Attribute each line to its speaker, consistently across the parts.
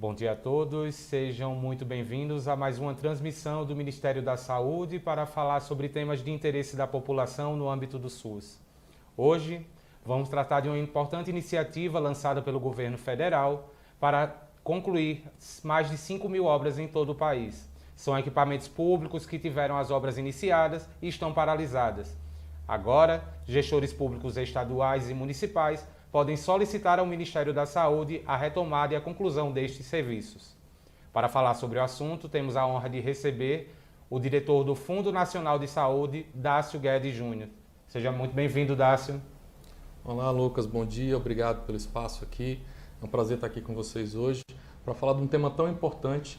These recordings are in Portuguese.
Speaker 1: Bom dia a todos, sejam muito bem-vindos a mais uma transmissão do Ministério da Saúde para falar sobre temas de interesse da população no âmbito do SUS. Hoje, vamos tratar de uma importante iniciativa lançada pelo governo federal para concluir mais de 5.000 obras em todo o país. São equipamentos públicos que tiveram as obras iniciadas e estão paralisadas. Agora, gestores públicos estaduais e municipais podem solicitar ao Ministério da Saúde a retomada e a conclusão destes serviços. Para falar sobre o assunto, temos a honra de receber o diretor do Fundo Nacional de Saúde, Dácio Guedes Júnior. Seja muito bem-vindo, Dácio.
Speaker 2: Olá, Lucas. Bom dia. Obrigado pelo espaço aqui. É um prazer estar aqui com vocês hoje para falar de um tema tão importante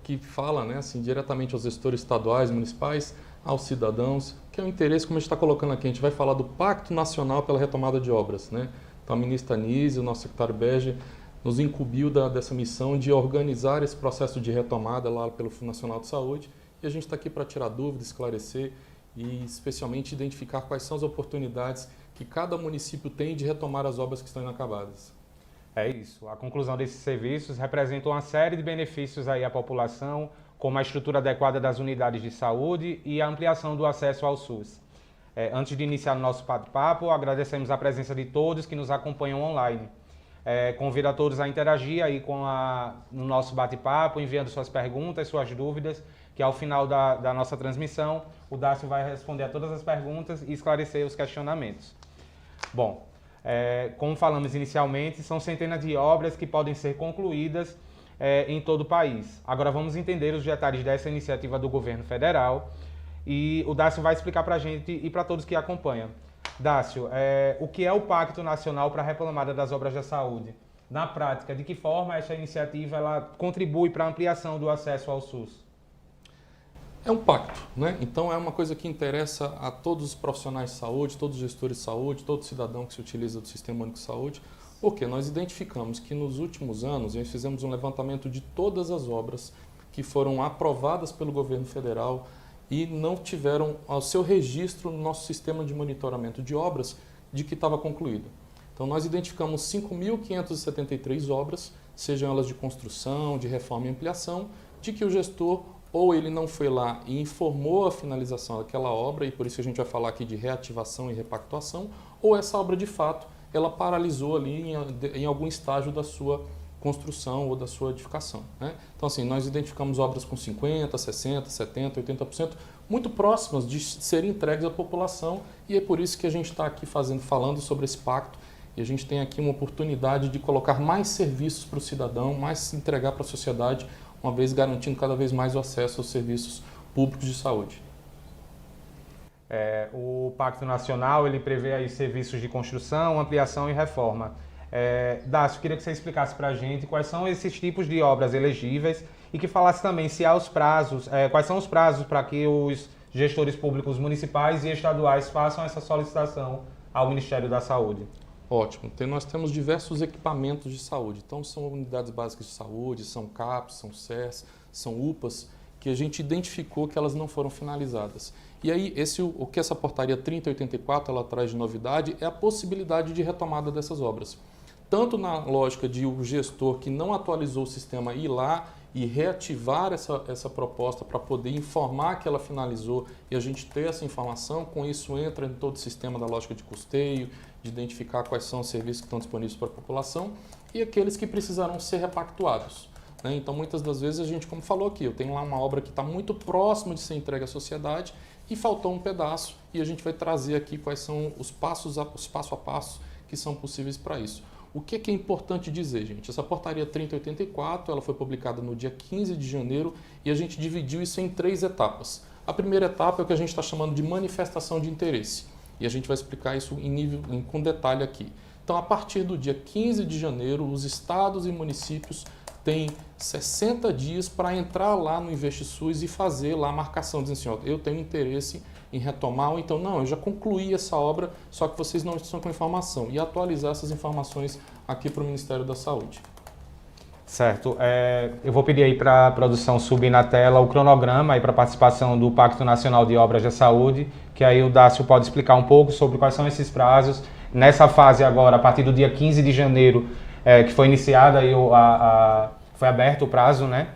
Speaker 2: que fala diretamente aos gestores estaduais, municipais, aos cidadãos, que é o interesse, como a gente está colocando aqui, a gente vai falar do Pacto Nacional pela Retomada de Obras, né? Então a ministra Anísio, o nosso secretário Berger, nos incumbiu dessa missão de organizar esse processo de retomada lá pelo Fundo Nacional de Saúde, e a gente está aqui para tirar dúvidas, esclarecer e especialmente identificar quais são as oportunidades que cada município tem de retomar as obras que estão inacabadas.
Speaker 1: É isso. A conclusão desses serviços representa uma série de benefícios aí à população, como a estrutura adequada das unidades de saúde e a ampliação do acesso ao SUS. Antes de iniciar o nosso bate-papo, agradecemos a presença de todos que nos acompanham online. Convido a todos a interagir aí no nosso bate-papo, enviando suas perguntas, suas dúvidas, que ao final da nossa transmissão, o Dácio vai responder a todas as perguntas e esclarecer os questionamentos. Bom, como falamos inicialmente, são centenas de obras que podem ser concluídas em todo o país. Agora vamos entender os detalhes dessa iniciativa do governo federal e o Dácio vai explicar para a gente e para todos que acompanham. Dácio, o que é o Pacto Nacional para a Retomada das Obras da Saúde? Na prática, de que forma essa iniciativa ela contribui para a ampliação do acesso ao SUS?
Speaker 2: É um pacto, né? Então é uma coisa que interessa a todos os profissionais de saúde, todos os gestores de saúde, todo cidadão que se utiliza do Sistema Único de Saúde, porque nós identificamos que nos últimos anos nós fizemos um levantamento de todas as obras que foram aprovadas pelo governo federal e não tiveram o seu registro no nosso sistema de monitoramento de obras de que estava concluído. Então nós identificamos 5.573 obras, sejam elas de construção, de reforma e ampliação, de que o gestor ou ele não foi lá e informou a finalização daquela obra, e por isso a gente vai falar aqui de reativação e repactuação, ou essa obra de fato ela paralisou ali em algum estágio da sua construção ou da sua edificação, né? Então assim, nós identificamos obras com 50%, 60%, 70%, 80%, muito próximas de serem entregues à população, e é por isso que a gente está aqui falando sobre esse pacto, e a gente tem aqui uma oportunidade de colocar mais serviços para o cidadão, mais entregar para a sociedade, uma vez garantindo cada vez mais o acesso aos serviços públicos de saúde.
Speaker 1: O Pacto Nacional ele prevê aí serviços de construção, ampliação e reforma. Dácio, queria que você explicasse para a gente quais são esses tipos de obras elegíveis e que falasse também se há os prazos, quais são os prazos para que os gestores públicos municipais e estaduais façam essa solicitação ao Ministério da Saúde.
Speaker 2: Ótimo. Nós temos diversos equipamentos de saúde. Então, são unidades básicas de saúde, são CAPs, são CERS, são UPAs, que a gente identificou que elas não foram finalizadas. E aí, o que essa portaria 3084 ela traz de novidade é a possibilidade de retomada dessas obras. Tanto na lógica de o gestor que não atualizou o sistema ir lá e reativar essa proposta para poder informar que ela finalizou e a gente ter essa informação, com isso entra em todo o sistema da lógica de custeio, de identificar quais são os serviços que estão disponíveis para a população e aqueles que precisarão ser repactuados, né? Então, muitas das vezes, a gente, como falou aqui, eu tenho lá uma obra que está muito próxima de ser entregue à sociedade e faltou um pedaço e a gente vai trazer aqui quais são os passo a passo que são possíveis para isso. O que é importante dizer, gente? Essa portaria 3084 ela foi publicada no dia 15 de janeiro e a gente dividiu isso em 3 etapas. A primeira etapa é o que a gente está chamando de manifestação de interesse. E a gente vai explicar isso com detalhe aqui. Então, a partir do dia 15 de janeiro, os estados e municípios têm 60 dias para entrar lá no InvestiSUS e fazer lá a marcação, dizendo assim, ó, eu tenho interesse em retomar, ou então, não, eu já concluí essa obra, só que vocês não estão com informação, e atualizar essas informações aqui para o Ministério da Saúde.
Speaker 1: Certo. Eu vou pedir aí para a produção subir na tela o cronograma aí para a participação do Pacto Nacional de Obras da Saúde, que aí o Dácio pode explicar um pouco sobre quais são esses prazos. Nessa fase agora, a partir do dia 15 de janeiro, que foi iniciada aí foi aberto o prazo, né,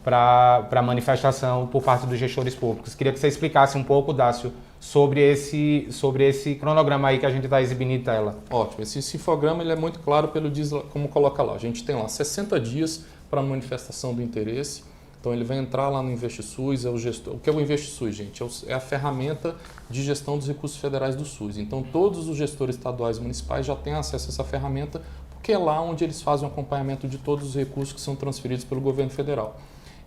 Speaker 1: para manifestação por parte dos gestores públicos. Queria que você explicasse um pouco, Dácio, sobre esse cronograma aí que a gente está exibindo em tela.
Speaker 2: Ótimo. Esse infograma ele é muito claro como coloca lá. A gente tem lá 60 dias para manifestação do interesse. Então ele vai entrar lá no InvestiSUS, é o gestor. O que é o InvestiSUS, gente? É a ferramenta de gestão dos recursos federais do SUS. Então todos os gestores estaduais e municipais já têm acesso a essa ferramenta, porque é lá onde eles fazem o acompanhamento de todos os recursos que são transferidos pelo governo federal.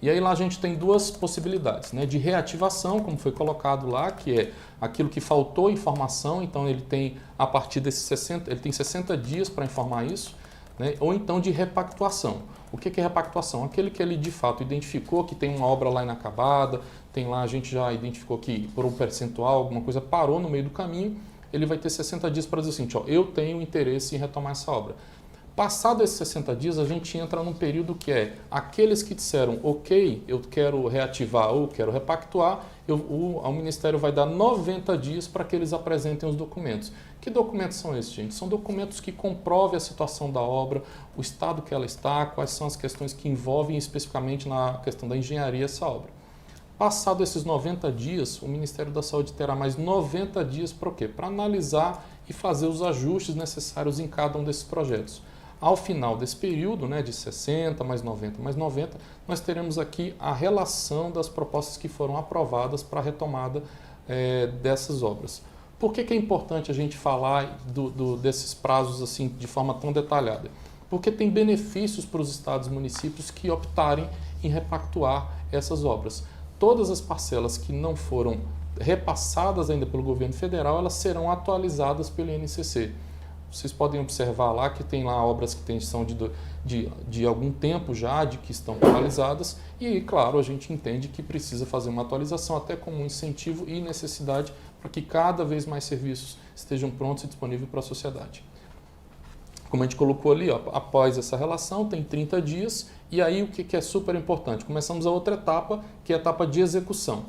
Speaker 2: E aí lá a gente tem duas possibilidades, né? De reativação, como foi colocado lá, que é aquilo que faltou informação, então ele tem, a partir desses 60 dias para informar isso, né? Ou então de repactuação. O que é repactuação? Aquele que ele de fato identificou que tem uma obra lá inacabada, tem lá, a gente já identificou que por um percentual, alguma coisa parou no meio do caminho, ele vai ter 60 dias para dizer assim, ó, eu tenho interesse em retomar essa obra. Passado esses 60 dias, a gente entra num período que é aqueles que disseram, ok, eu quero reativar ou quero repactuar, o Ministério vai dar 90 dias para que eles apresentem os documentos. Que documentos são esses, gente? São documentos que comprovem a situação da obra, o estado que ela está, quais são as questões que envolvem especificamente na questão da engenharia essa obra. Passado esses 90 dias, o Ministério da Saúde terá mais 90 dias para o quê? Para analisar e fazer os ajustes necessários em cada um desses projetos. Ao final desse período, né, de 60 mais 90 mais 90, nós teremos aqui a relação das propostas que foram aprovadas para a retomada dessas obras. Por que é importante a gente falar desses prazos assim de forma tão detalhada? Porque tem benefícios para os estados e municípios que optarem em repactuar essas obras. Todas as parcelas que não foram repassadas ainda pelo governo federal, elas serão atualizadas pelo INCC. Vocês podem observar lá que tem lá obras que são de algum tempo já, que estão atualizadas, e claro, a gente entende que precisa fazer uma atualização até como um incentivo e necessidade para que cada vez mais serviços estejam prontos e disponíveis para a sociedade. Como a gente colocou ali, ó, após essa relação, tem 30 dias, e aí o que é super importante? Começamos a outra etapa, que é a etapa de execução,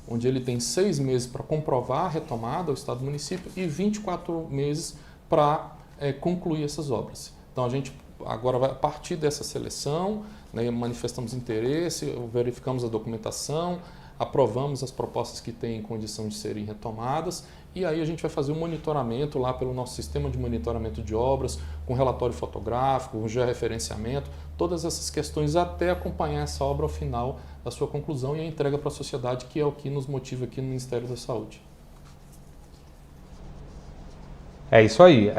Speaker 2: onde ele tem 6 meses para comprovar a retomada ao Estado e município e 24 meses para concluir essas obras. Então a gente agora vai a partir dessa seleção, né, manifestamos interesse, verificamos a documentação, aprovamos as propostas que têm condição de serem retomadas e aí a gente vai fazer um monitoramento lá pelo nosso sistema de monitoramento de obras, com relatório fotográfico, com georreferenciamento, todas essas questões até acompanhar essa obra ao final da sua conclusão e a entrega para a sociedade, que é o que nos motiva aqui no Ministério da Saúde.
Speaker 1: É isso aí.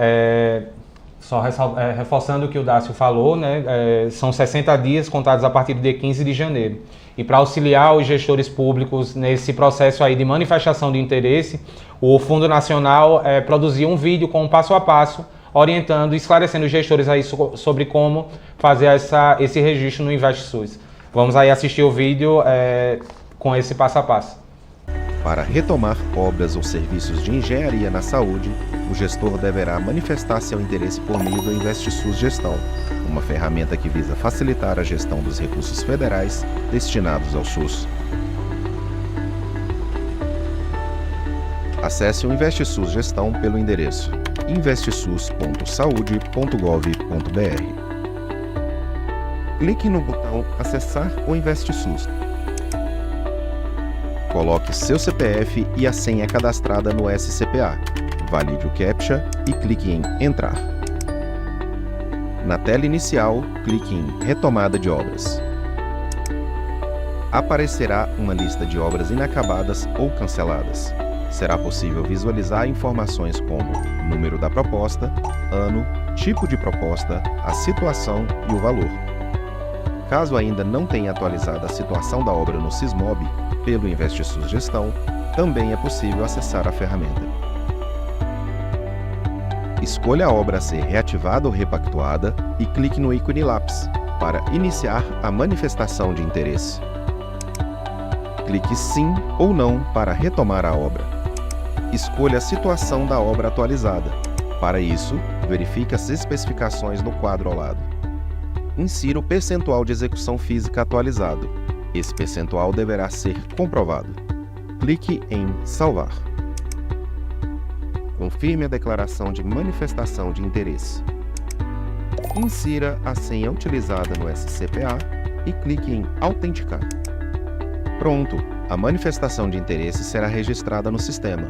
Speaker 1: Só reforçando o que o Dácio falou, né, são 60 dias contados a partir do dia 15 de janeiro. E para auxiliar os gestores públicos nesse processo aí de manifestação de interesse, o Fundo Nacional produziu um vídeo com um passo a passo, orientando e esclarecendo os gestores aí sobre como fazer esse registro no InvestiSUS. Vamos aí assistir o vídeo com esse passo a passo.
Speaker 3: Para retomar obras ou serviços de engenharia na saúde, o gestor deverá manifestar seu interesse por meio do InvestiSUS Gestão, uma ferramenta que visa facilitar a gestão dos recursos federais destinados ao SUS. Acesse o InvestiSUS Gestão pelo endereço investisus.saude.gov.br. Clique no botão Acessar o InvestiSUS. Coloque seu CPF e a senha cadastrada no SCPA. Valide o CAPTCHA e clique em Entrar. Na tela inicial, clique em Retomada de obras. Aparecerá uma lista de obras inacabadas ou canceladas. Será possível visualizar informações como número da proposta, ano, tipo de proposta, a situação e o valor. Caso ainda não tenha atualizado a situação da obra no Sismob, pelo InvestiSUS Gestão, também é possível acessar a ferramenta. Escolha a obra a ser reativada ou repactuada e clique no ícone lápis para iniciar a manifestação de interesse. Clique Sim ou Não para retomar a obra. Escolha a situação da obra atualizada. Para isso, verifique as especificações no quadro ao lado. Insira o percentual de execução física atualizado. Esse percentual deverá ser comprovado. Clique em Salvar. Confirme a declaração de manifestação de interesse. insira a senha utilizada no SCPA e clique em Autenticar. Pronto, a manifestação de interesse será registrada no sistema.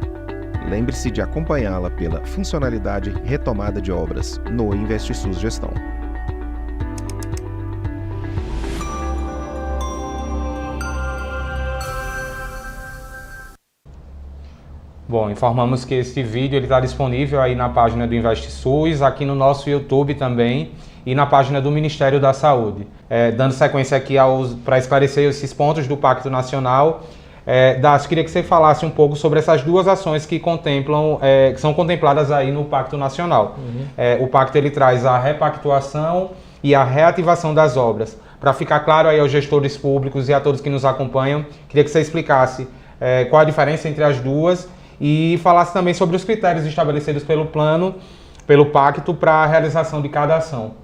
Speaker 3: Lembre-se de acompanhá-la pela funcionalidade Retomada de Obras no InvestiSUS Gestão.
Speaker 1: Bom, informamos que este vídeo está disponível aí na página do InvestiSUS, aqui no nosso YouTube também e na página do Ministério da Saúde. Dando sequência aqui para esclarecer esses pontos do Pacto Nacional, Dácio, queria que você falasse um pouco sobre essas duas ações que contemplam, que são contempladas aí no Pacto Nacional. O Pacto ele traz a repactuação e a reativação das obras. Para ficar claro aí aos gestores públicos e a todos que nos acompanham, queria que você explicasse qual a diferença entre as duas e falasse também sobre os critérios estabelecidos pelo Pacto para a realização de cada ação.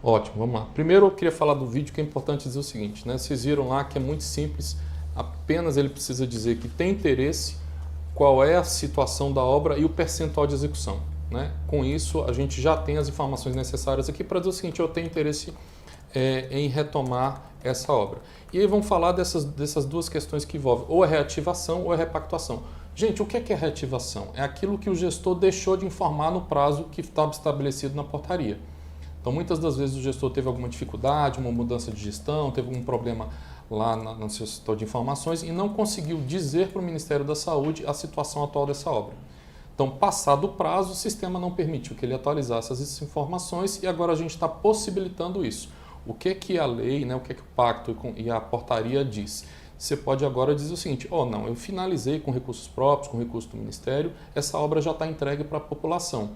Speaker 2: Ótimo, vamos lá. Primeiro eu queria falar do vídeo, que é importante dizer o seguinte, né? Vocês viram lá que é muito simples, apenas ele precisa dizer que tem interesse, qual é a situação da obra e o percentual de execução, né? Com isso, a gente já tem as informações necessárias aqui para dizer o seguinte, eu tenho interesse em retomar essa obra. E aí vamos falar dessas duas questões que envolvem ou a reativação ou a repactuação. Gente, o que é reativação? É aquilo que o gestor deixou de informar no prazo que estava estabelecido na portaria. Então, muitas das vezes o gestor teve alguma dificuldade, uma mudança de gestão, teve algum problema lá no seu setor de informações e não conseguiu dizer para o Ministério da Saúde a situação atual dessa obra. Então, passado o prazo, o sistema não permitiu que ele atualizasse essas informações e agora a gente está possibilitando isso. O que a lei, né, o que o Pacto e a portaria diz? Você pode agora dizer o seguinte, não, eu finalizei com recursos próprios, com recurso do Ministério, essa obra já está entregue para a população.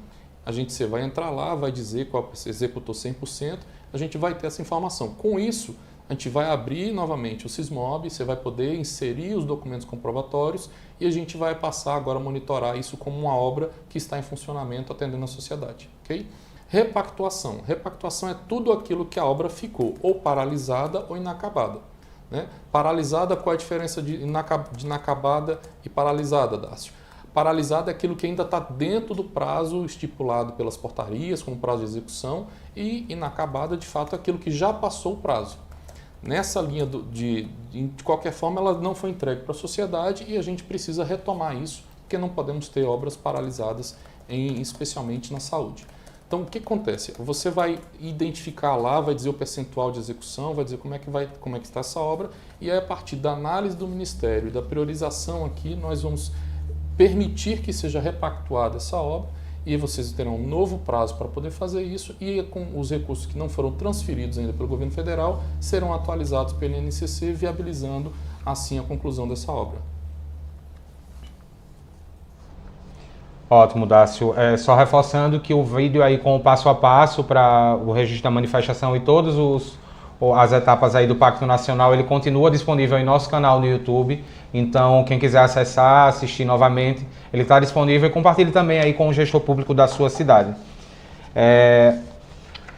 Speaker 2: Você vai entrar lá, vai dizer qual executou 100%, a gente vai ter essa informação. Com isso, a gente vai abrir novamente o Sismob, você vai poder inserir os documentos comprobatórios e a gente vai passar agora a monitorar isso como uma obra que está em funcionamento atendendo a sociedade. Okay? Repactuação. Repactuação é tudo aquilo que a obra ficou ou paralisada ou inacabada. Né? Paralisada, qual é a diferença de inacabada e paralisada, Dácio? Paralisada é aquilo que ainda está dentro do prazo estipulado pelas portarias, como prazo de execução, e inacabada, de fato, é aquilo que já passou o prazo. Nessa linha de qualquer forma, ela não foi entregue para a sociedade e a gente precisa retomar isso, porque não podemos ter obras paralisadas, especialmente na saúde. Então, o que acontece? Você vai identificar lá, vai dizer o percentual de execução, vai dizer como é que está essa obra, e aí, a partir da análise do Ministério e da priorização aqui, nós vamos permitir que seja repactuada essa obra, e vocês terão um novo prazo para poder fazer isso, e com os recursos que não foram transferidos ainda pelo governo federal, serão atualizados pelo INCC, viabilizando assim a conclusão dessa obra.
Speaker 1: Ótimo, Dácio. Só reforçando que o vídeo aí com o passo a passo para o registro da manifestação e todas as etapas aí do Pacto Nacional, ele continua disponível em nosso canal no YouTube. Então, quem quiser acessar, assistir novamente, ele está disponível e compartilhe também aí com o gestor público da sua cidade.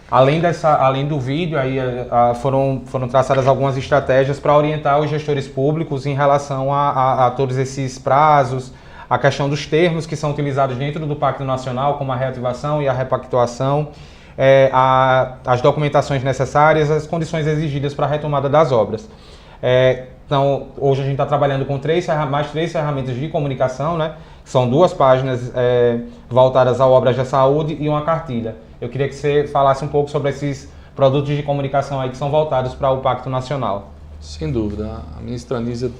Speaker 1: Além do vídeo, aí, foram traçadas algumas estratégias para orientar os gestores públicos em relação a todos esses prazos, a questão dos termos que são utilizados dentro do Pacto Nacional, como a reativação e a repactuação, as documentações necessárias, as condições exigidas para a retomada das obras. Então, hoje a gente está trabalhando com mais três ferramentas de comunicação, né? São 2 páginas voltadas a obras da saúde e uma cartilha. Eu queria que você falasse um pouco sobre esses produtos de comunicação aí que são voltados para o Pacto Nacional.
Speaker 2: Sem dúvida. A ministra Anísia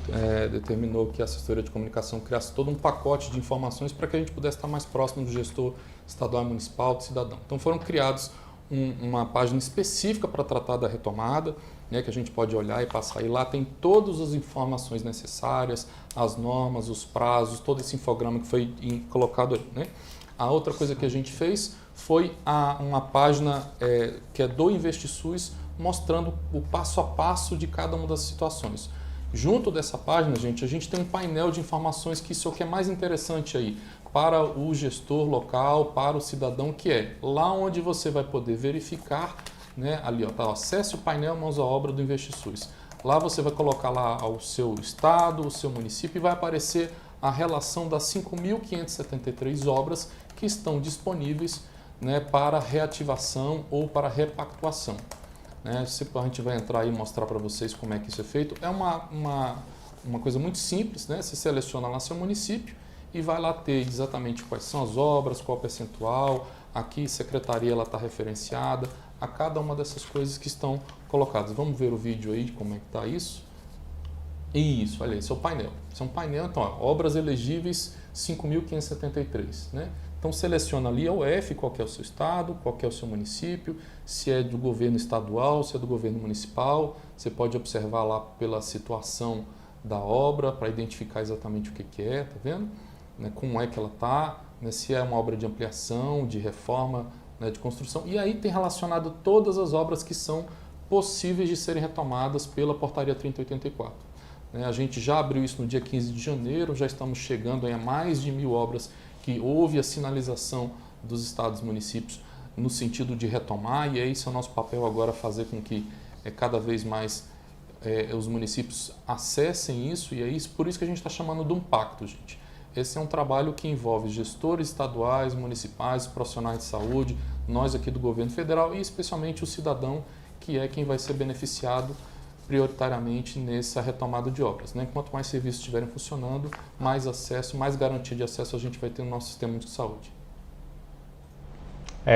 Speaker 2: determinou que a assessoria de comunicação criasse todo um pacote de informações para que a gente pudesse estar mais próximo do gestor estadual e municipal, do cidadão. Então foram criados uma página específica para tratar da retomada, né, que a gente pode olhar e passar. E lá tem todas as informações necessárias, as normas, os prazos, todo esse infograma que foi colocado ali. Né? A outra coisa que a gente fez foi uma página que é do InvestiSUS, mostrando o passo a passo de cada uma das situações. Junto dessa página, gente, a gente tem um painel de informações que isso é o que é mais interessante aí para o gestor local, para o cidadão, que é lá onde você vai poder verificar, né, ali, acesse o painel Mãos à Obra do InvestiSUS. Lá você vai colocar lá o seu estado, o seu município e vai aparecer a relação das 5.573 obras que estão disponíveis né, para reativação ou para repactuação. Né? A gente vai entrar e mostrar para vocês como é que isso é feito. É uma coisa muito simples, né? Você seleciona lá seu município e vai lá ter exatamente quais são as obras, qual o percentual, aqui secretaria ela está referenciada, a cada uma dessas coisas que estão colocadas. Vamos ver o vídeo aí de como é que está isso? Isso, olha aí, esse é o painel. Esse é um painel, então, ó, obras elegíveis 5.573, né? Então seleciona ali o F, qual que é o seu estado, qual que é o seu município, se é do governo estadual, se é do governo municipal. Você pode observar lá pela situação da obra para identificar exatamente o que é, tá vendo? Né, como é que ela está, né, se é uma obra de ampliação, de reforma, né, de construção. E aí tem relacionado todas as obras que são possíveis de serem retomadas pela Portaria 3084. A gente já abriu isso no dia 15 de janeiro, já estamos chegando a mais de 1.000 obras que houve a sinalização dos estados e municípios no sentido de retomar, e esse é o nosso papel agora, fazer com que cada vez mais os municípios acessem isso, e é isso, por isso que a gente está chamando de um pacto, gente. Esse é um trabalho que envolve gestores estaduais, municipais, profissionais de saúde, nós aqui do governo federal e especialmente o cidadão, que é quem vai ser beneficiado prioritariamente nessa retomada de obras. Né? Quanto mais serviços estiverem funcionando, mais acesso, mais garantia de acesso a gente vai ter no nosso sistema de saúde.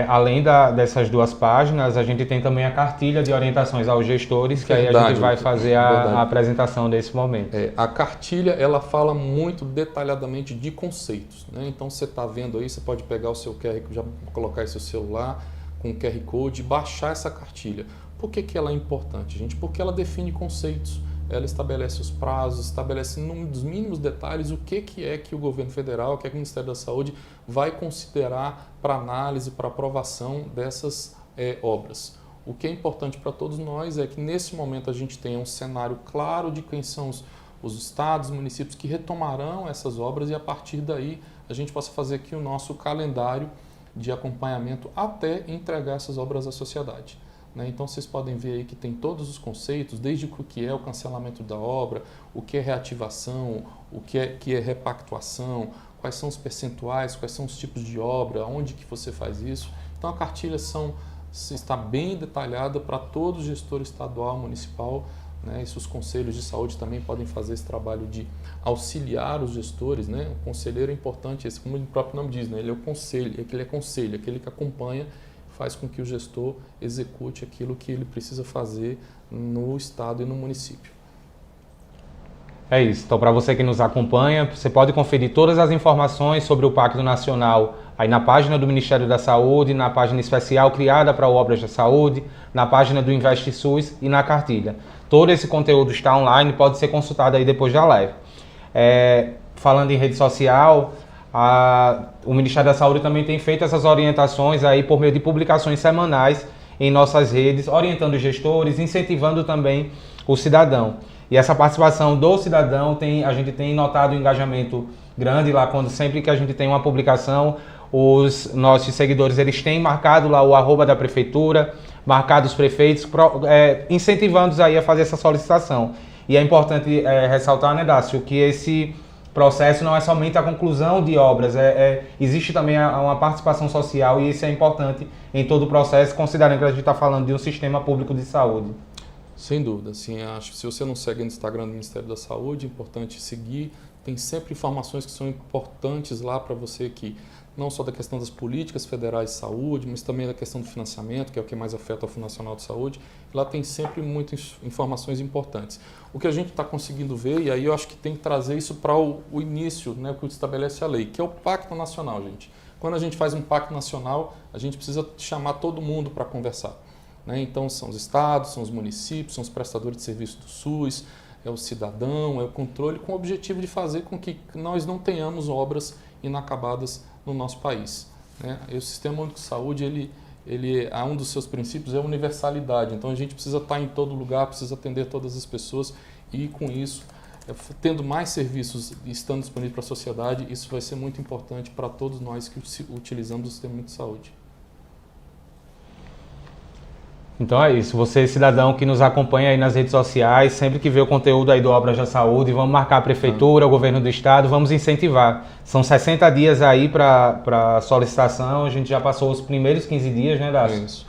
Speaker 1: Além dessas duas páginas, a gente tem também a cartilha de orientações aos gestores, que aí a gente vai fazer a apresentação desse momento.
Speaker 2: A cartilha, ela fala muito detalhadamente de conceitos. Né? Então, você está vendo aí, você pode pegar o seu QR, já colocar aí seu celular com o QR Code e baixar essa cartilha. Por que ela é importante, gente? Porque ela define conceitos, ela estabelece os prazos, estabelece nos mínimos detalhes o que é que o governo federal, o que é que o Ministério da Saúde vai considerar para análise, para aprovação dessas obras. O que é importante para todos nós é que nesse momento a gente tenha um cenário claro de quem são os estados, municípios que retomarão essas obras e a partir daí a gente possa fazer aqui o nosso calendário de acompanhamento até entregar essas obras à sociedade. Então vocês podem ver aí que tem todos os conceitos, desde o que é o cancelamento da obra, o que é reativação, o que é repactuação, quais são os percentuais, quais são os tipos de obra, onde que você faz isso. Então a cartilha está bem detalhada para todo gestor estadual, municipal, né? E os conselhos de saúde também podem fazer esse trabalho de auxiliar os gestores. Né? O conselheiro é importante, esse, como o próprio nome diz, né? Ele é o conselho, aquele que acompanha, faz com que o gestor execute aquilo que ele precisa fazer no estado e no município.
Speaker 1: É isso. Então, para você que nos acompanha, você pode conferir todas as informações sobre o Pacto Nacional aí na página do Ministério da Saúde, na página especial criada para Obras da Saúde, na página do InvestSUS e na cartilha. Todo esse conteúdo está online, pode ser consultado aí depois da live. Falando em rede social, o Ministério da Saúde também tem feito essas orientações aí por meio de publicações semanais em nossas redes, orientando os gestores, incentivando também o cidadão. E essa participação do cidadão, a gente tem notado um engajamento grande lá, sempre que a gente tem uma publicação, os nossos seguidores eles têm marcado lá o @ da prefeitura, marcado os prefeitos, incentivando-os aí a fazer essa solicitação. E é importante ressaltar, né, Dácio, que esse processo não é somente a conclusão de obras, existe também uma participação social e isso é importante em todo o processo, considerando que a gente está falando de um sistema público de saúde.
Speaker 2: Sem dúvida, assim, acho que se você não segue no Instagram do Ministério da Saúde, é importante seguir, tem sempre informações que são importantes lá para você, que não só da questão das políticas federais de saúde, mas também da questão do financiamento, que é o que mais afeta o Fundo Nacional de Saúde. Lá tem sempre muitas informações importantes. O que a gente está conseguindo ver, e aí eu acho que tem que trazer isso para o início, né, que estabelece a lei, que é o Pacto Nacional, gente. Quando a gente faz um Pacto Nacional, a gente precisa chamar todo mundo para conversar. Né? Então são os estados, são os municípios, são os prestadores de serviço do SUS, é o cidadão, é o controle, com o objetivo de fazer com que nós não tenhamos obras inacabadas no nosso país. Né? E o Sistema Único de Saúde, um dos seus princípios é a universalidade. Então a gente precisa estar em todo lugar, precisa atender todas as pessoas e com isso, tendo mais serviços e estando disponível para a sociedade, isso vai ser muito importante para todos nós que utilizamos o Sistema Único de Saúde.
Speaker 1: Então é isso, você cidadão que nos acompanha aí nas redes sociais, sempre que vê o conteúdo aí do Obras da Saúde, vamos marcar a Prefeitura, o Governo do Estado, vamos incentivar. São 60 dias aí para solicitação, a gente já passou os primeiros 15 dias, né, Dácio?
Speaker 2: Isso.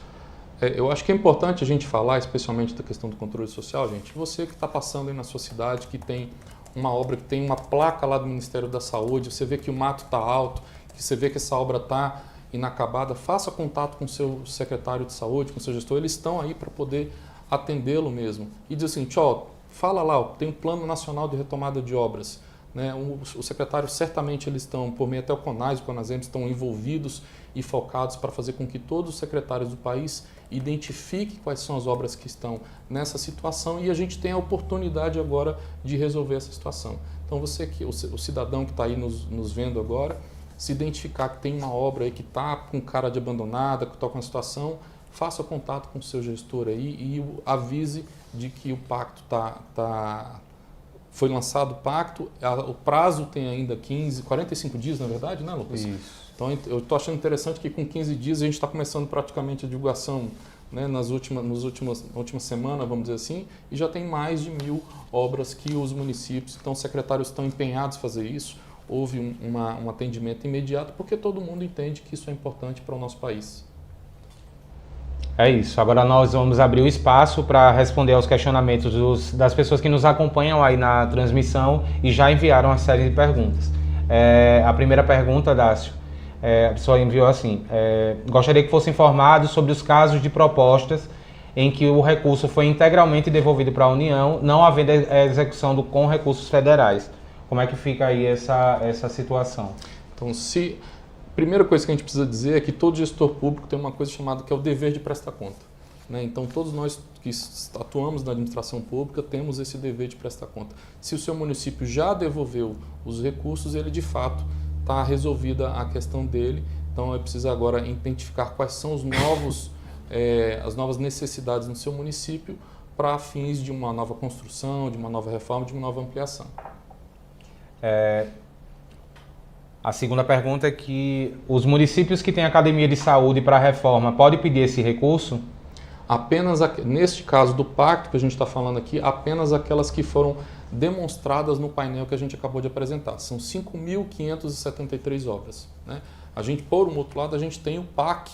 Speaker 2: Eu acho que é importante a gente falar, especialmente da questão do controle social, gente. Você que está passando aí na sua cidade, que tem uma obra, que tem uma placa lá do Ministério da Saúde, você vê que o mato está alto, que você vê que essa obra está inacabada, faça contato com o seu secretário de saúde, com o seu gestor, eles estão aí para poder atendê-lo mesmo. E diz assim, fala lá, tem um Plano Nacional de Retomada de Obras. Né? O secretário, certamente, eles estão, por meio até o CONAS, o CONASEMP, estão envolvidos e focados para fazer com que todos os secretários do país identifiquem quais são as obras que estão nessa situação e a gente tem a oportunidade agora de resolver essa situação. Então, o cidadão que está aí nos vendo agora, se identificar que tem uma obra aí que está com cara de abandonada, que está com uma situação, faça contato com o seu gestor aí e avise de que o pacto foi lançado o pacto, o prazo tem ainda 45 dias, na verdade, né, Lucas?
Speaker 1: Isso.
Speaker 2: Então eu estou achando interessante que com 15 dias a gente está começando praticamente a divulgação, né, na última semana, vamos dizer assim, e já tem mais de 1000 obras que os municípios, então os secretários estão empenhados em fazer isso. Houve um atendimento imediato, porque todo mundo entende que isso é importante para o nosso país.
Speaker 1: É isso. Agora nós vamos abrir o espaço para responder aos questionamentos das pessoas que nos acompanham aí na transmissão e já enviaram uma série de perguntas. A primeira pergunta, Dácio, a pessoa enviou assim, gostaria que fosse informado sobre os casos de propostas em que o recurso foi integralmente devolvido para a União, não havendo execução com recursos federais. Como é que fica aí essa situação?
Speaker 2: Então, a primeira coisa que a gente precisa dizer é que todo gestor público tem uma coisa chamada que é o dever de prestar conta. Né? Então, todos nós que atuamos na administração pública temos esse dever de prestar conta. Se o seu município já devolveu os recursos, ele de fato está resolvida a questão dele. Então, é preciso agora identificar quais são as novas necessidades no seu município para fins de uma nova construção, de uma nova reforma, de uma nova ampliação.
Speaker 1: A segunda pergunta é que os municípios que têm academia de saúde para reforma podem pedir esse recurso?
Speaker 2: Apenas, neste caso do pacto que a gente está falando aqui, apenas aquelas que foram demonstradas no painel que a gente acabou de apresentar. São 5.573 obras. Né? A gente, por um outro lado, a gente tem o PAC,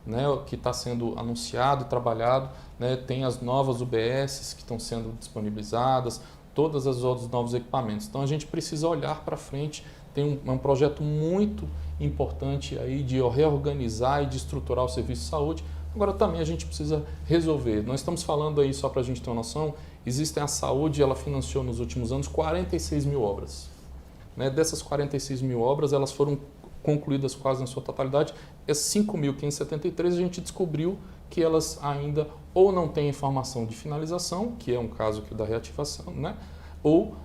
Speaker 2: né, que está sendo anunciado e trabalhado, né? Tem as novas UBSs que estão sendo disponibilizadas, todos os outros novos equipamentos. Então a gente precisa olhar para frente, tem um projeto muito importante aí de reorganizar e de estruturar o serviço de saúde. Agora também a gente precisa resolver. Nós estamos falando aí, só para a gente ter uma noção, a saúde, ela financiou nos últimos anos 46 mil obras. Né? Dessas 46 mil obras, elas foram concluídas quase na sua totalidade. Essas 5.573 a gente descobriu que elas ainda ou não têm informação de finalização, que é um caso da reativação, né? Ou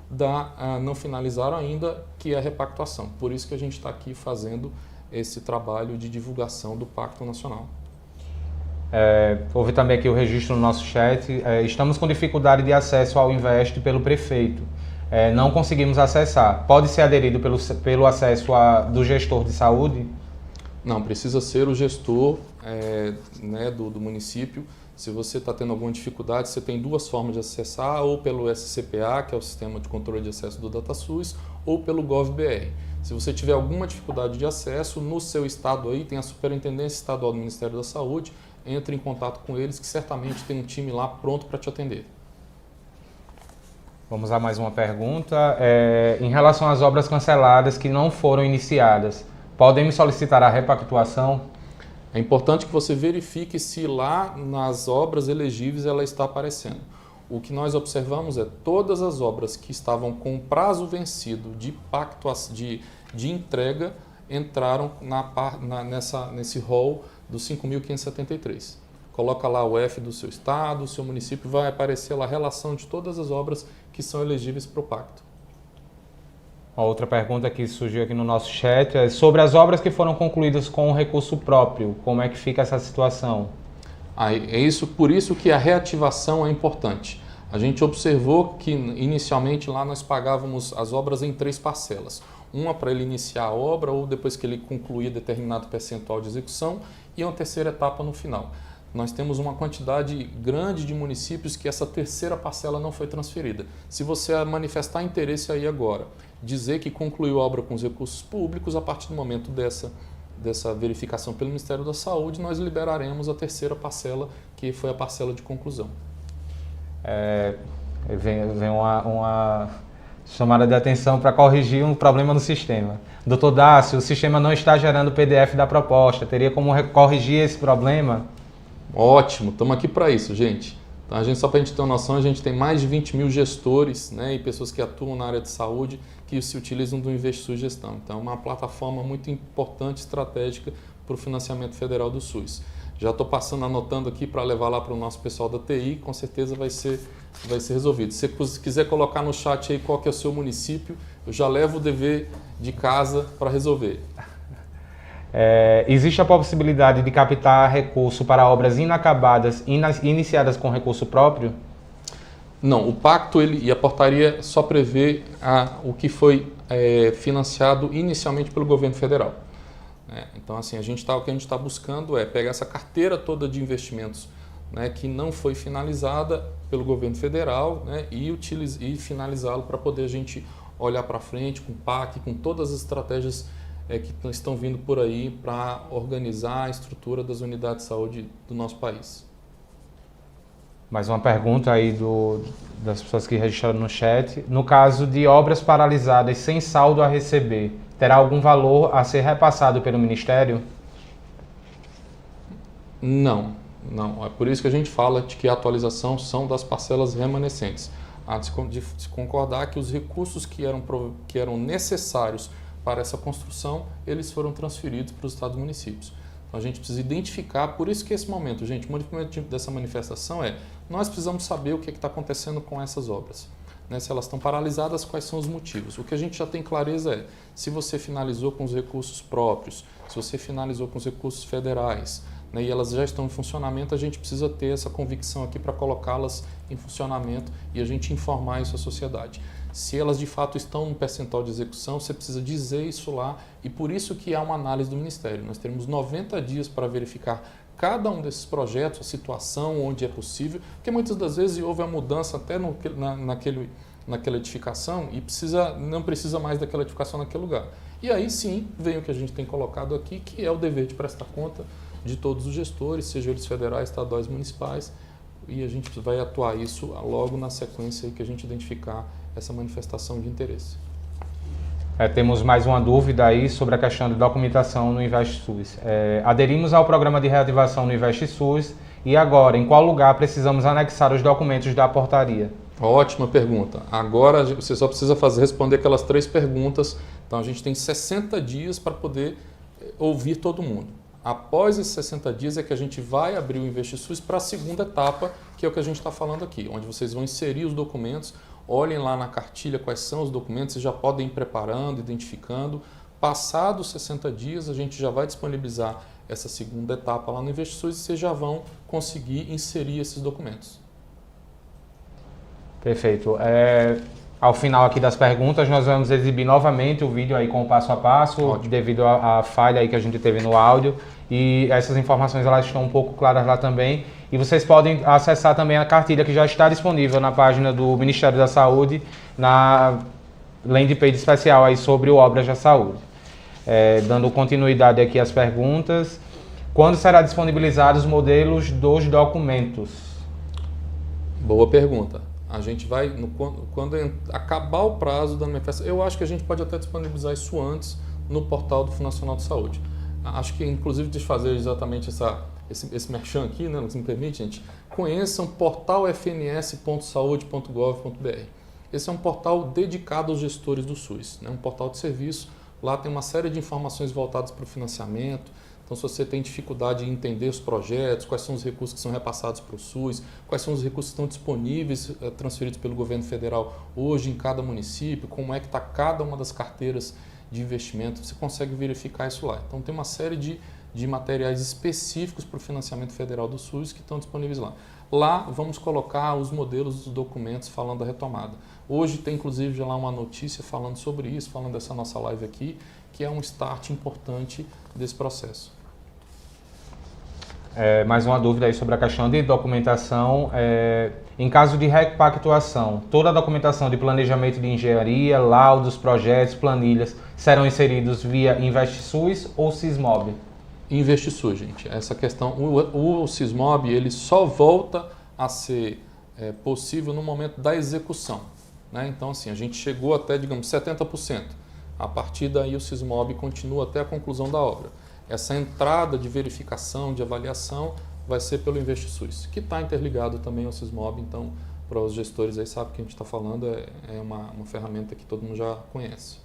Speaker 2: não finalizaram ainda, que é a repactuação. Por isso que a gente está aqui fazendo esse trabalho de divulgação do Pacto Nacional.
Speaker 1: Houve também aqui o registro no nosso chat. Estamos com dificuldade de acesso ao Invest pelo prefeito. Não conseguimos acessar. Pode ser aderido pelo acesso do gestor de saúde?
Speaker 2: Não, precisa ser o gestor né, do município. Se você está tendo alguma dificuldade, você tem duas formas de acessar, ou pelo SCPA, que é o Sistema de Controle de Acesso do DataSUS, ou pelo GovBR. Se você tiver alguma dificuldade de acesso, no seu estado aí tem a Superintendência Estadual do Ministério da Saúde, entre em contato com eles, que certamente tem um time lá pronto para te atender.
Speaker 1: Vamos a mais uma pergunta. Em relação às obras canceladas que não foram iniciadas, podemos solicitar a repactuação?
Speaker 2: É importante que você verifique se lá nas obras elegíveis ela está aparecendo. O que nós observamos é todas as obras que estavam com prazo vencido de entrega entraram nesse rol dos 5.573. Coloca lá o F do seu estado, o seu município, vai aparecer lá a relação de todas as obras que são elegíveis para o pacto.
Speaker 1: Outra pergunta que surgiu aqui no nosso chat é sobre as obras que foram concluídas com recurso próprio. Como é que fica essa situação?
Speaker 2: Por isso que a reativação é importante. A gente observou que inicialmente lá nós pagávamos as obras em 3 parcelas. Uma para ele iniciar a obra ou depois que ele concluía determinado percentual de execução e uma terceira etapa no final. nós temos uma quantidade grande de municípios que essa terceira parcela não foi transferida. Se você manifestar interesse aí agora, dizer que concluiu a obra com os recursos públicos, a partir do momento dessa verificação pelo Ministério da Saúde, nós liberaremos a terceira parcela, que foi a parcela de conclusão.
Speaker 1: Vem uma chamada de atenção para corrigir um problema no sistema. Doutor Dácio, o sistema não está gerando o PDF da proposta. Teria como corrigir esse problema?
Speaker 2: Ótimo, estamos aqui para isso, gente. Então, só para a gente ter uma noção, a gente tem mais de 20 mil gestores, né, e pessoas que atuam na área de saúde que se utilizam do InvestSUS Gestão. Então, é uma plataforma muito importante, estratégica para o financiamento federal do SUS. Já estou anotando aqui para levar lá para o nosso pessoal da TI, com certeza vai ser resolvido. Se você quiser colocar no chat aí qual que é o seu município, eu já levo o dever de casa para resolver.
Speaker 1: Existe a possibilidade de captar recurso para obras inacabadas iniciadas com recurso próprio?
Speaker 2: Não, o pacto e a portaria só prevê o que foi financiado inicialmente pelo governo federal. Então, assim, o que a gente está buscando é pegar essa carteira toda de investimentos, né, que não foi finalizada pelo governo federal, né, e finalizá-lo para poder a gente olhar para frente com o PAC, com todas as estratégias que estão vindo por aí para organizar a estrutura das unidades de saúde do nosso país.
Speaker 1: Mais uma pergunta aí das pessoas que registraram no chat. No caso de obras paralisadas sem saldo a receber, terá algum valor a ser repassado pelo Ministério?
Speaker 2: Não. É por isso que a gente fala de que a atualização são das parcelas remanescentes. Há de se concordar que os recursos que eram necessários para essa construção, eles foram transferidos para os estados e municípios. Então a gente precisa identificar, por isso que esse momento, gente, o movimento dessa manifestação nós precisamos saber o que está acontecendo com essas obras. Né? Se elas estão paralisadas, quais são os motivos? O que a gente já tem clareza se você finalizou com os recursos próprios, se você finalizou com os recursos federais, né, e elas já estão em funcionamento, a gente precisa ter essa convicção aqui para colocá-las em funcionamento e a gente informar isso à sociedade. Se elas de fato estão no percentual de execução, você precisa dizer isso lá e por isso que há uma análise do Ministério. Nós teremos 90 dias para verificar cada um desses projetos, a situação, onde é possível, porque muitas das vezes houve a mudança até naquela edificação e não precisa mais daquela edificação naquele lugar. E aí sim vem o que a gente tem colocado aqui, que é o dever de prestar conta de todos os gestores, sejam eles federais, estaduais, municipais, e a gente vai atuar isso logo na sequência aí que a gente identificar essa manifestação de interesse.
Speaker 1: Temos mais uma dúvida aí sobre a questão de documentação no InvestSUS. Aderimos ao programa de reativação no InvestSUS e agora, em qual lugar precisamos anexar os documentos da portaria?
Speaker 2: Ótima pergunta. Agora você só precisa responder aquelas 3 perguntas. Então a gente tem 60 dias para poder ouvir todo mundo. Após esses 60 dias é que a gente vai abrir o InvestSUS para a segunda etapa, que é o que a gente está falando aqui, onde vocês vão inserir os documentos, olhem lá na cartilha quais são os documentos, vocês já podem ir preparando, identificando. Passados os 60 dias, a gente já vai disponibilizar essa segunda etapa lá no InvestSUS e vocês já vão conseguir inserir esses documentos.
Speaker 1: Perfeito. Ao final aqui das perguntas, nós vamos exibir novamente o vídeo aí com o passo a passo, ótimo, devido à falha aí que a gente teve no áudio. E essas informações elas estão um pouco claras lá também. E vocês podem acessar também a cartilha que já está disponível na página do Ministério da Saúde, na landing page especial aí sobre o Obras da Saúde. Dando continuidade aqui às perguntas, quando será disponibilizados os modelos dos documentos?
Speaker 2: Boa pergunta. A gente vai, quando acabar o prazo da manifestação, eu acho que a gente pode até disponibilizar isso antes no portal do Fundo Nacional de Saúde. Acho que, inclusive, deixa eu fazer exatamente esse merchan aqui, né, se me permite, gente. Conheçam portalfns.saude.gov.br. Esse é um portal dedicado aos gestores do SUS, né, um portal de serviço. Lá tem uma série de informações voltadas para o financiamento. Então, se você tem dificuldade em entender os projetos, quais são os recursos que são repassados para o SUS, quais são os recursos que estão disponíveis, transferidos pelo governo federal hoje em cada município, como é que está cada uma das carteiras de investimento, você consegue verificar isso lá. Então, tem uma série de materiais específicos para o financiamento federal do SUS que estão disponíveis lá. Lá, vamos colocar os modelos dos documentos falando da retomada. Hoje tem, inclusive, já lá uma notícia falando sobre isso, falando dessa nossa live aqui, que é um start importante desse processo.
Speaker 1: Mais uma dúvida aí sobre a questão de documentação. Em caso de repactuação, toda a documentação de planejamento de engenharia, laudos, projetos, planilhas serão inseridos via InvestSUS ou Sismob?
Speaker 2: InvestSUS, gente. Essa questão, o Sismob, ele só volta a ser possível no momento da execução, né? Então, assim, a gente chegou até, digamos, 70%. A partir daí, o Sismob continua até a conclusão da obra. Essa entrada de verificação, de avaliação, vai ser pelo InvestSUS, que está interligado também ao Sismob. Então, para os gestores aí, sabe o que a gente está falando, é uma ferramenta que todo mundo já conhece.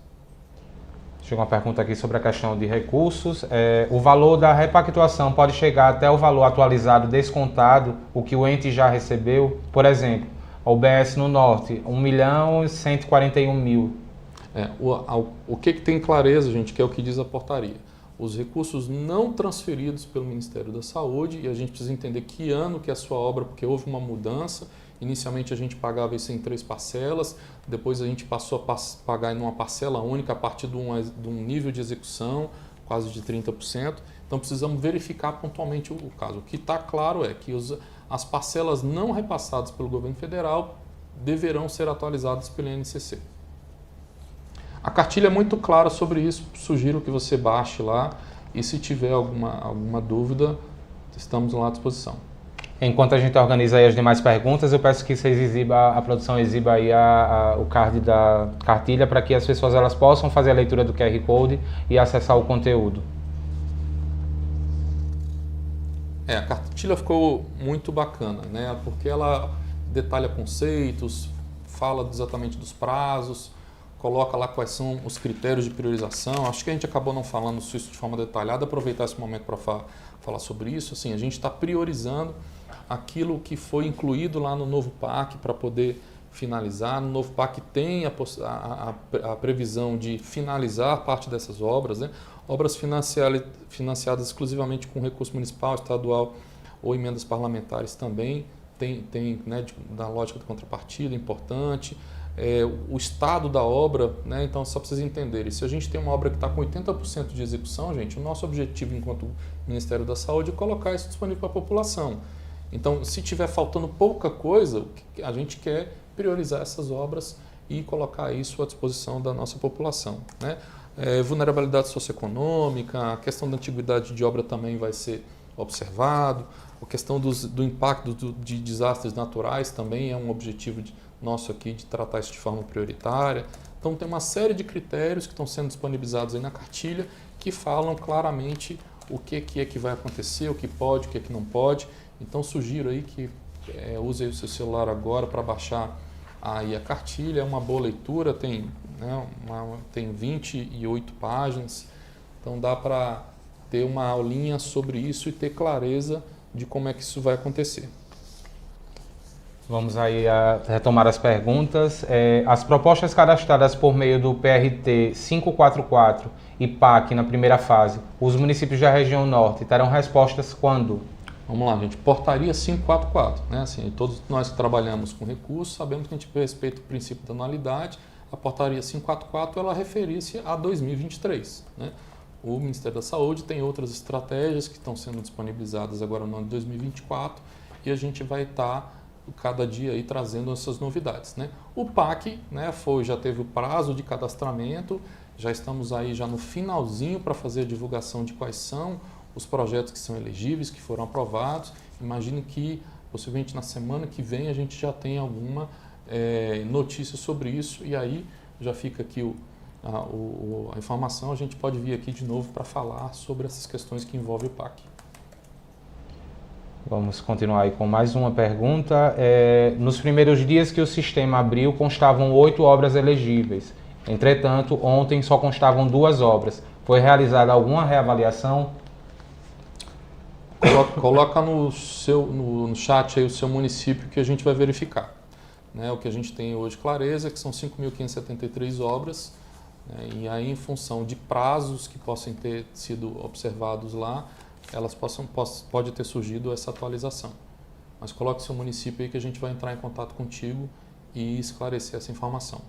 Speaker 1: Chegou uma pergunta aqui sobre a questão de recursos. O valor da repactuação pode chegar até o valor atualizado descontado, o que o ente já recebeu? Por exemplo, a UBS no Norte, 1.141.000.
Speaker 2: O que tem clareza, gente, que é o que diz a portaria. Os recursos não transferidos pelo Ministério da Saúde, e a gente precisa entender que ano que é a sua obra, porque houve uma mudança. Inicialmente a gente pagava isso em 3 parcelas, depois a gente passou a pagar em uma parcela única a partir de um nível de execução quase de 30%. Então precisamos verificar pontualmente o caso. O que está claro é que as parcelas não repassadas pelo governo federal deverão ser atualizadas pelo INCC. A cartilha é muito clara sobre isso, sugiro que você baixe lá e se tiver alguma dúvida, estamos lá à disposição.
Speaker 1: Enquanto a gente organiza aí as demais perguntas, eu peço que a produção exiba aí o card da cartilha para que as pessoas elas possam fazer a leitura do QR Code e acessar o conteúdo.
Speaker 2: A cartilha ficou muito bacana, né? Porque ela detalha conceitos, fala exatamente dos prazos, coloca lá quais são os critérios de priorização. Acho que a gente acabou não falando isso de forma detalhada, aproveitar esse momento para falar sobre isso. Assim, a gente está priorizando aquilo que foi incluído lá no novo PAC para poder finalizar. No novo PAC tem a previsão de finalizar parte dessas obras, né? Obras financiadas exclusivamente com recurso municipal, estadual ou emendas parlamentares também. Tem né, da lógica da contrapartida, importante. O estado da obra, né? Então só precisa entender, se a gente tem uma obra que está com 80% de execução, gente, o nosso objetivo enquanto Ministério da Saúde é colocar isso disponível para a população. Então, se tiver faltando pouca coisa, a gente quer priorizar essas obras e colocar isso à disposição da nossa população, né? Vulnerabilidade socioeconômica, a questão da antiguidade de obra também vai ser observado, a questão do impacto de desastres naturais também é um objetivo nosso aqui de tratar isso de forma prioritária. Então tem uma série de critérios que estão sendo disponibilizados aí na cartilha que falam claramente o que é que vai acontecer, o que pode, o que é que não pode. Então sugiro aí que use aí o seu celular agora para baixar aí a cartilha, é uma boa leitura, tem 28 páginas, então dá para ter uma aulinha sobre isso e ter clareza de como é que isso vai acontecer.
Speaker 1: Vamos aí a retomar as perguntas. As propostas cadastradas por meio do PRT 544 e PAC na primeira fase, os municípios da região norte terão respostas quando?
Speaker 2: Vamos lá, gente. Portaria 544, né? Assim, todos nós que trabalhamos com recursos sabemos que a gente respeita o princípio da anualidade. A portaria 544 ela referia-se a 2023, né? O Ministério da Saúde tem outras estratégias que estão sendo disponibilizadas agora no ano de 2024 e a gente vai estar cada dia aí trazendo essas novidades, né? O PAC, né, já teve o prazo de cadastramento, já estamos aí já no finalzinho para fazer a divulgação de quais são os projetos que são elegíveis, que foram aprovados. Imagino que possivelmente na semana que vem a gente já tem alguma notícia sobre isso e aí já fica aqui a informação, a gente pode vir aqui de novo para falar sobre essas questões que envolvem o PAC.
Speaker 1: Vamos continuar aí com mais uma pergunta. Nos primeiros dias que o sistema abriu, constavam 8 obras elegíveis. Entretanto, ontem só constavam 2 obras. Foi realizada alguma reavaliação?
Speaker 2: Coloca no chat aí o seu município que a gente vai verificar. Né? O que a gente tem hoje clareza é que são 5.573 obras, né? E aí em função de prazos que possam ter sido observados lá, elas pode ter surgido essa atualização. Mas coloque seu município aí que a gente vai entrar em contato contigo e esclarecer essa informação.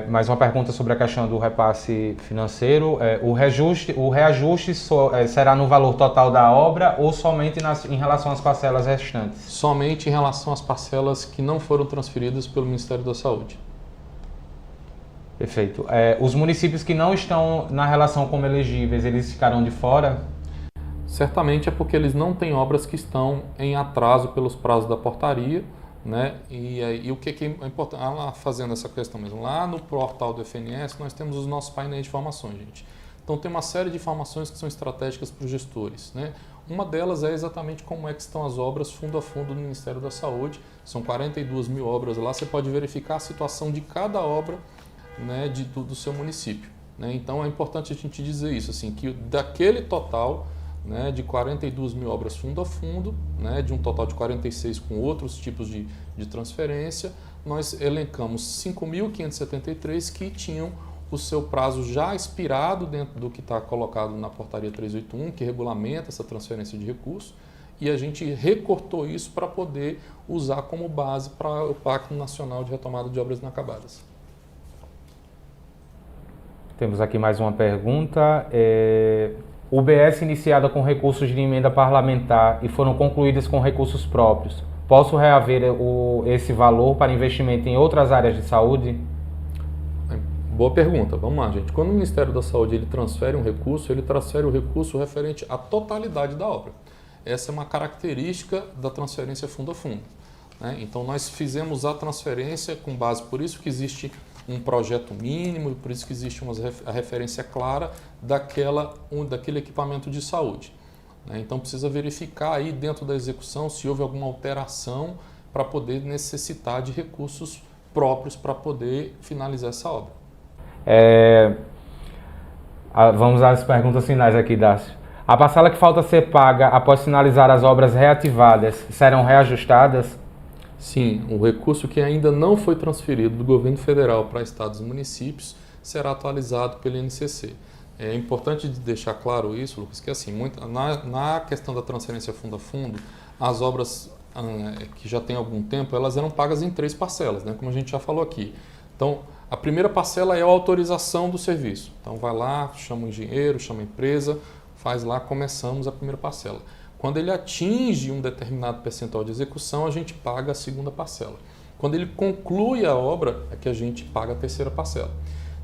Speaker 1: Mais uma pergunta sobre a questão do repasse financeiro. O reajuste será no valor total da obra ou somente em relação às parcelas restantes?
Speaker 2: Somente em relação às parcelas que não foram transferidas pelo Ministério da Saúde.
Speaker 1: Perfeito. Os municípios que não estão na relação como elegíveis, eles ficarão de fora?
Speaker 2: Certamente é porque eles não têm obras que estão em atraso pelos prazos da portaria, né? E o que é importante, fazendo essa questão mesmo, lá no portal do FNS nós temos os nossos painéis de informações, gente. Então tem uma série de informações que são estratégicas para os gestores, né? Uma delas é exatamente como é que estão as obras fundo a fundo do Ministério da Saúde. São 42 mil obras lá, você pode verificar a situação de cada obra, né, do seu município, né? Então é importante a gente dizer isso, assim, que daquele total, né, de 42 mil obras fundo a fundo, né, de um total de 46 com outros tipos de transferência, nós elencamos 5.573 que tinham o seu prazo já expirado dentro do que está colocado na portaria 381, que regulamenta essa transferência de recursos, e a gente recortou isso para poder usar como base para o Pacto Nacional de Retomada de Obras Inacabadas.
Speaker 1: Temos aqui mais uma pergunta. UBS iniciada com recursos de emenda parlamentar e foram concluídas com recursos próprios. Posso reaver esse valor para investimento em outras áreas de saúde?
Speaker 2: Boa pergunta. Vamos lá, gente. Quando o Ministério da Saúde ele transfere um recurso, ele transfere o recurso referente à totalidade da obra. Essa é uma característica da transferência fundo a fundo, né? Então, nós fizemos a transferência com base, por isso que existe um projeto mínimo e por isso que existe a referência clara daquele equipamento de saúde, né? Então precisa verificar aí dentro da execução se houve alguma alteração para poder necessitar de recursos próprios para poder finalizar essa obra.
Speaker 1: Vamos às perguntas finais aqui, Dácio. A parcela que falta ser paga após finalizar as obras reativadas serão reajustadas?
Speaker 2: Sim, o recurso que ainda não foi transferido do governo federal para estados e municípios será atualizado pelo INCC. É importante deixar claro isso, Lucas, que assim, na questão da transferência fundo a fundo, as obras que já tem algum tempo, elas eram pagas em 3 parcelas, né, como a gente já falou aqui. Então, a primeira parcela é a autorização do serviço. Então, vai lá, chama o engenheiro, chama a empresa, faz lá, começamos a primeira parcela. Quando ele atinge um determinado percentual de execução, a gente paga a segunda parcela. Quando ele conclui a obra, é que a gente paga a terceira parcela.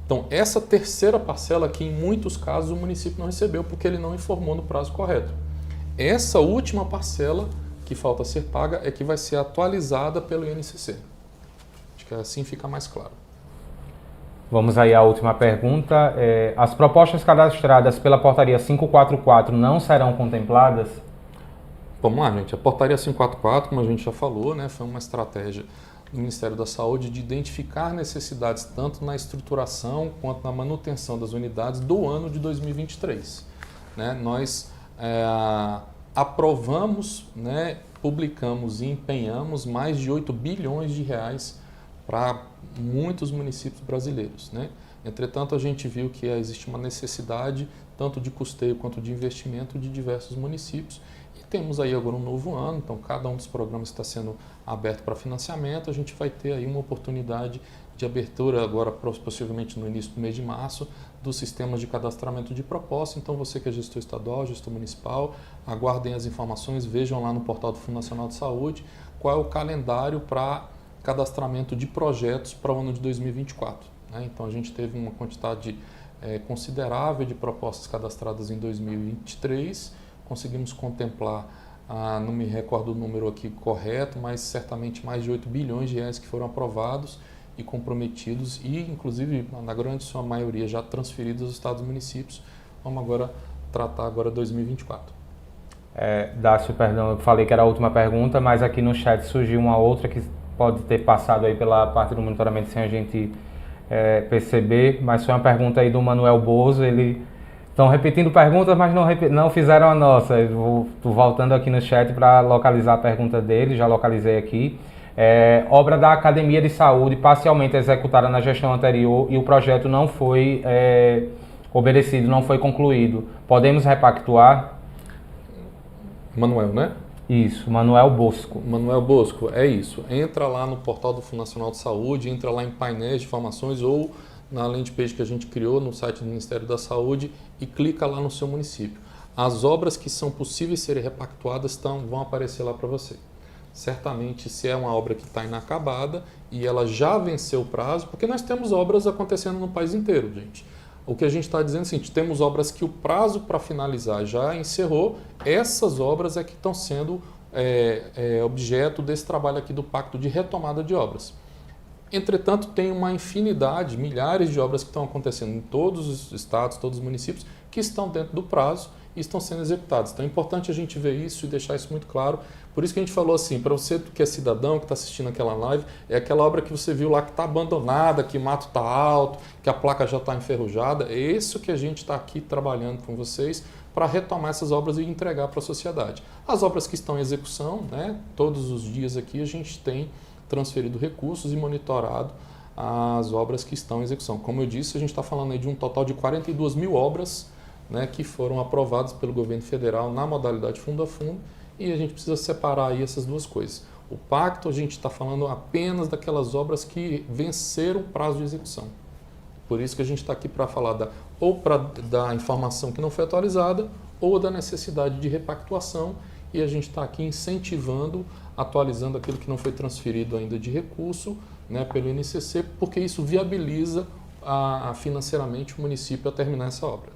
Speaker 2: Então, essa terceira parcela aqui, em muitos casos, o município não recebeu porque ele não informou no prazo correto. Essa última parcela que falta ser paga é que vai ser atualizada pelo INCC. Acho que assim fica mais claro.
Speaker 1: Vamos aí à última pergunta. As propostas cadastradas pela portaria 544 não serão contempladas?
Speaker 2: Vamos lá, gente. A portaria 544, como a gente já falou, né, foi uma estratégia do Ministério da Saúde de identificar necessidades tanto na estruturação quanto na manutenção das unidades do ano de 2023. Né? Nós aprovamos, né, publicamos e empenhamos mais de 8 bilhões de reais para muitos municípios brasileiros, né? Entretanto, a gente viu que existe uma necessidade tanto de custeio quanto de investimento de diversos municípios. E temos aí agora um novo ano, então cada um dos programas está sendo aberto para financiamento. A gente vai ter aí uma oportunidade de abertura agora, possivelmente no início do mês de março, dos sistemas de cadastramento de proposta. Então você que é gestor estadual, gestor municipal, aguardem as informações, vejam lá no portal do Fundo Nacional de Saúde qual é o calendário para cadastramento de projetos para o ano de 2024. Né? Então a gente teve uma quantidade considerável de propostas cadastradas em 2023, conseguimos contemplar, não me recordo o número aqui correto, mas certamente mais de 8 bilhões de reais que foram aprovados e comprometidos e inclusive na grande sua maioria já transferidos aos estados e municípios. Vamos agora tratar agora 2024.
Speaker 1: Dácio, perdão, eu falei que era a última pergunta, mas aqui no chat surgiu uma outra que pode ter passado aí pela parte do monitoramento sem a gente perceber, mas foi uma pergunta aí do Manuel Bozo. Ele estão repetindo perguntas, mas não fizeram a nossa. Eu estou voltando aqui no chat para localizar a pergunta dele, já localizei aqui. Obra da Academia de Saúde parcialmente executada na gestão anterior e o projeto não foi obedecido, não foi concluído. Podemos repactuar?
Speaker 2: Manuel, né?
Speaker 1: Isso, Manuel Bosco.
Speaker 2: Manuel Bosco, é isso. Entra lá no portal do Fundo Nacional de Saúde, entra lá em painéis de informações ou na landing page que a gente criou no site do Ministério da Saúde e clica lá no seu município. As obras que são possíveis serem repactuadas vão aparecer lá para você. Certamente, se é uma obra que está inacabada e ela já venceu o prazo, porque nós temos obras acontecendo no país inteiro, gente. O que a gente está dizendo é o seguinte, temos obras que o prazo para finalizar já encerrou, essas obras é que estão sendo objeto desse trabalho aqui do Pacto de Retomada de Obras. Entretanto, tem uma infinidade, milhares de obras que estão acontecendo em todos os estados, todos os municípios, que estão dentro do prazo e estão sendo executadas. Então é importante a gente ver isso e deixar isso muito claro. Por isso que a gente falou assim, para você que é cidadão, que está assistindo aquela live, é aquela obra que você viu lá que está abandonada, que o mato está alto, que a placa já está enferrujada. É isso que a gente está aqui trabalhando com vocês para retomar essas obras e entregar para a sociedade. As obras que estão em execução, né, todos os dias aqui a gente tem transferido recursos e monitorado as obras que estão em execução. Como eu disse, a gente está falando aí de um total de 42 mil obras, né, que foram aprovadas pelo governo federal na modalidade fundo a fundo, e a gente precisa separar aí essas duas coisas. O pacto, a gente está falando apenas daquelas obras que venceram o prazo de execução. Por isso que a gente está aqui para falar da informação que não foi atualizada ou da necessidade de repactuação, e a gente está aqui incentivando, atualizando aquilo que não foi transferido ainda de recurso, né, pelo INCC, porque isso viabiliza financeiramente o município a terminar essa obra.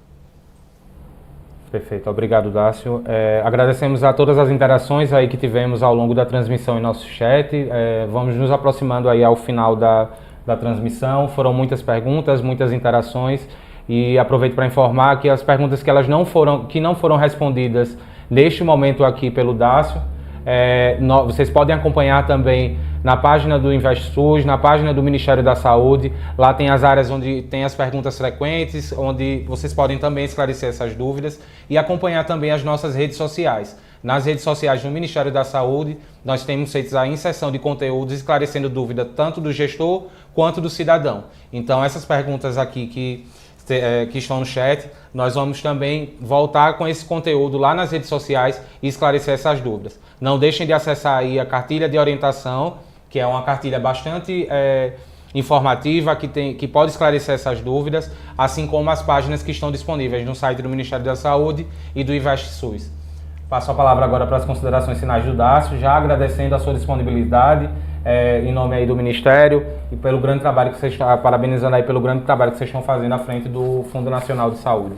Speaker 1: Perfeito, obrigado, Dácio. Agradecemos a todas as interações aí que tivemos ao longo da transmissão em nosso chat. Vamos nos aproximando aí ao final da transmissão. Foram muitas perguntas, muitas interações, e aproveito para informar que as perguntas que não foram respondidas neste momento aqui pelo Dácio, vocês podem acompanhar também na página do InvestSUS, na página do Ministério da Saúde. Lá tem as áreas onde tem as perguntas frequentes, onde vocês podem também esclarecer essas dúvidas e acompanhar também as nossas redes sociais. Nas redes sociais do Ministério da Saúde, nós temos feito a inserção de conteúdos esclarecendo dúvida tanto do gestor quanto do cidadão. Então, essas perguntas aqui que estão no chat, nós vamos também voltar com esse conteúdo lá nas redes sociais e esclarecer essas dúvidas. Não deixem de acessar aí a cartilha de orientação, que é uma cartilha bastante informativa, que pode esclarecer essas dúvidas, assim como as páginas que estão disponíveis no site do Ministério da Saúde e do InvestSUS. Passo a palavra agora para as considerações finais do Dácio, já agradecendo a sua disponibilidade em nome aí do Ministério e pelo grande trabalho que vocês estão, parabenizando aí pelo grande trabalho que vocês estão fazendo à frente do Fundo Nacional de Saúde.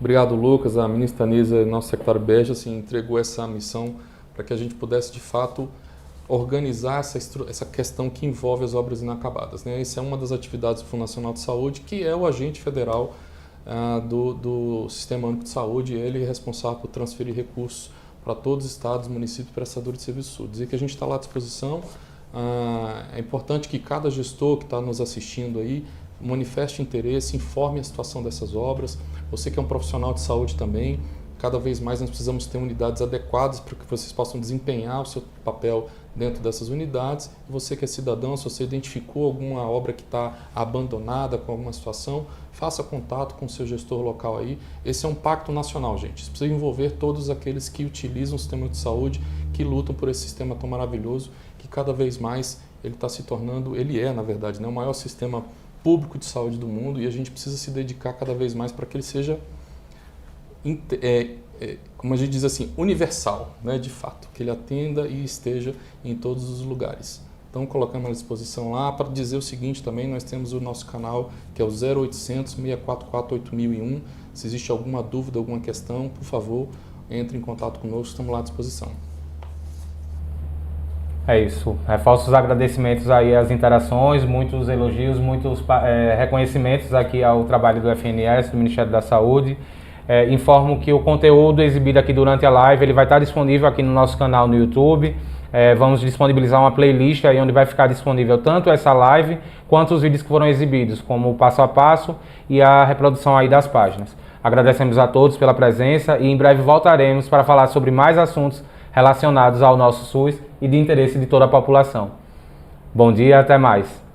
Speaker 2: Obrigado, Lucas. A ministra Nisa, nosso secretário Beja, entregou essa missão para que a gente pudesse, de fato, organizar essa questão que envolve as obras inacabadas, né? Essa é uma das atividades do Fundo Nacional de Saúde, que é o agente federal do Sistema Único de Saúde, ele é responsável por transferir recursos para todos os estados, municípios, prestadores de serviço. Dizer que a gente está lá à disposição. É importante que cada gestor que está nos assistindo aí manifeste interesse, informe a situação dessas obras. Você que é um profissional de saúde também, cada vez mais nós precisamos ter unidades adequadas para que vocês possam desempenhar o seu papel dentro dessas unidades. Você que é cidadão, se você identificou alguma obra que está abandonada com alguma situação, faça contato com o seu gestor local aí. Esse é um pacto nacional, gente. Isso precisa envolver todos aqueles que utilizam o sistema de saúde, que lutam por esse sistema tão maravilhoso, que cada vez mais ele está se tornando, na verdade, né, o maior sistema público de saúde do mundo, e a gente precisa se dedicar cada vez mais para que ele seja como a gente diz assim, universal, né, de fato, que ele atenda e esteja em todos os lugares. Então, colocamos à disposição lá para dizer o seguinte também, nós temos o nosso canal, que é o 0800 644 8001. Se existe alguma dúvida, alguma questão, por favor, entre em contato conosco, estamos lá à disposição.
Speaker 1: É isso. Reforço os agradecimentos aí às interações, muitos elogios, muitos reconhecimentos aqui ao trabalho do FNS, do Ministério da Saúde. Informo que o conteúdo exibido aqui durante a live ele vai estar disponível aqui no nosso canal no YouTube. Vamos disponibilizar uma playlist aí onde vai ficar disponível tanto essa live quanto os vídeos que foram exibidos, como o passo a passo e a reprodução aí das páginas. Agradecemos a todos pela presença e em breve voltaremos para falar sobre mais assuntos relacionados ao nosso SUS e de interesse de toda a população. Bom dia, até mais.